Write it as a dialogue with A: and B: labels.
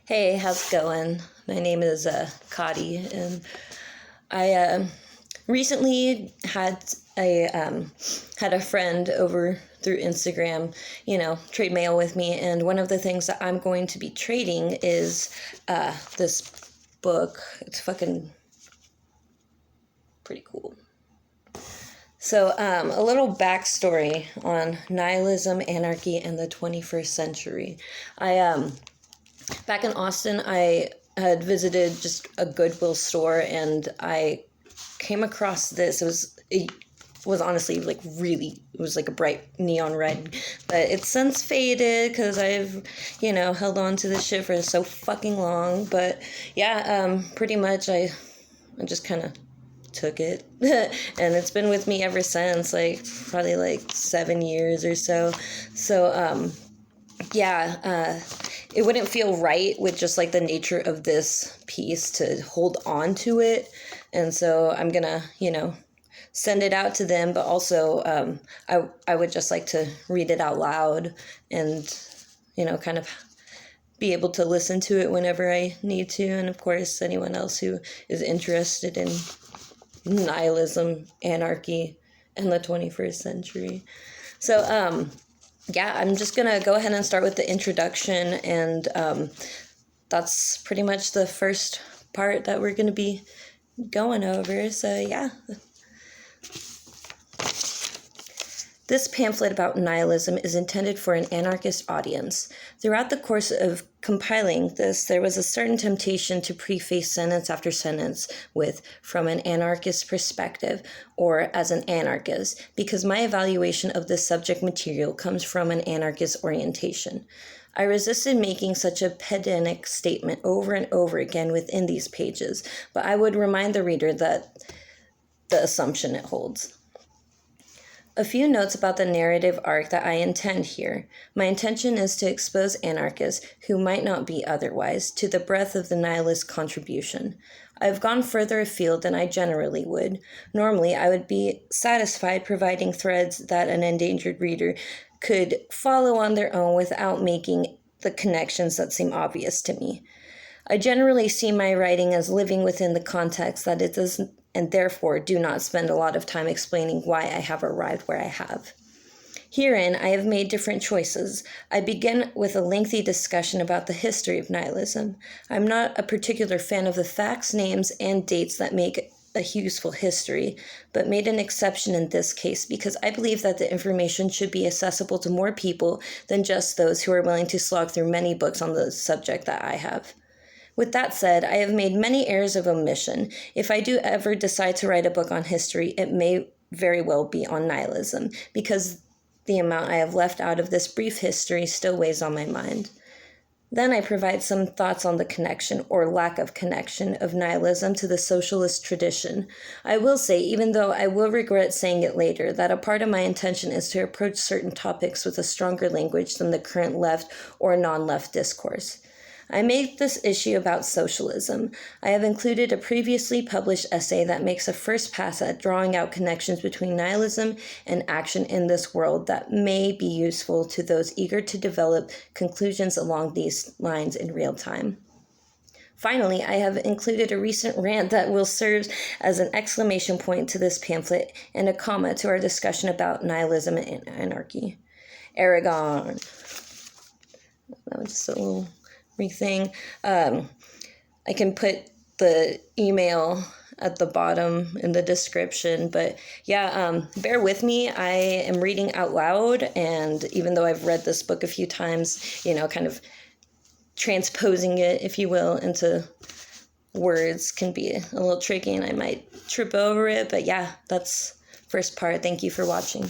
A: Hey, how's it going? My name is Kadi, and I recently had a friend over through Instagram, trade mail with me, and one of the things that I'm going to be trading is this book. It's fucking pretty cool. So, a little backstory on nihilism, anarchy, and the 21st century. Back in Austin, I had visited just a Goodwill store, and I came across this. It was honestly it was like a bright neon red, but it's since faded because I've, held on to this shit for so fucking long. But yeah, pretty much I just kind of took it and it's been with me ever since, probably 7 years or so. So it wouldn't feel right with just the nature of this piece to hold on to it. And so I'm gonna, send it out to them, but also I would just like to read it out loud and, kind of be able to listen to it whenever I need to. And of course, anyone else who is interested in nihilism, anarchy, and the 21st century. So, I'm just going to go ahead and start with the introduction, and that's pretty much the first part that we're going to be going over. So, yeah. This pamphlet about nihilism is intended for an anarchist audience. Throughout the course of compiling this, there was a certain temptation to preface sentence after sentence with, "from an anarchist perspective," or "as an anarchist," because my evaluation of this subject material comes from an anarchist orientation. I resisted making such a pedantic statement over and over again within these pages, but I would remind the reader that the assumption it holds. A few notes about the narrative arc that I intend here. My intention is to expose anarchists, who might not be otherwise, to the breadth of the nihilist contribution. I have gone further afield than I generally would. Normally, I would be satisfied providing threads that an endangered reader could follow on their own without making the connections that seem obvious to me. I generally see my writing as living within the context that it does, and therefore do not spend a lot of time explaining why I have arrived where I have. Herein, I have made different choices. I begin with a lengthy discussion about the history of nihilism. I'm not a particular fan of the facts, names, and dates that make a useful history, but made an exception in this case because I believe that the information should be accessible to more people than just those who are willing to slog through many books on the subject that I have. With that said, I have made many errors of omission. If I do ever decide to write a book on history, it may very well be on nihilism, because the amount I have left out of this brief history still weighs on my mind. Then I provide some thoughts on the connection, or lack of connection, of nihilism to the socialist tradition. I will say, even though I will regret saying it later, that a part of my intention is to approach certain topics with a stronger language than the current left or non-left discourse. I make this issue about socialism. I have included a previously published essay that makes a first pass at drawing out connections between nihilism and action in this world that may be useful to those eager to develop conclusions along these lines in real time. Finally, I have included a recent rant that will serve as an exclamation point to this pamphlet and a comma to our discussion about nihilism and anarchy. Aragon. That was just a little thing. I can put the email at the bottom in the description, but bear with me. I am reading out loud, and even though I've read this book a few times, kind of transposing it, if you will, into words can be a little tricky, and I might trip over it, but that's first part. Thank you for watching.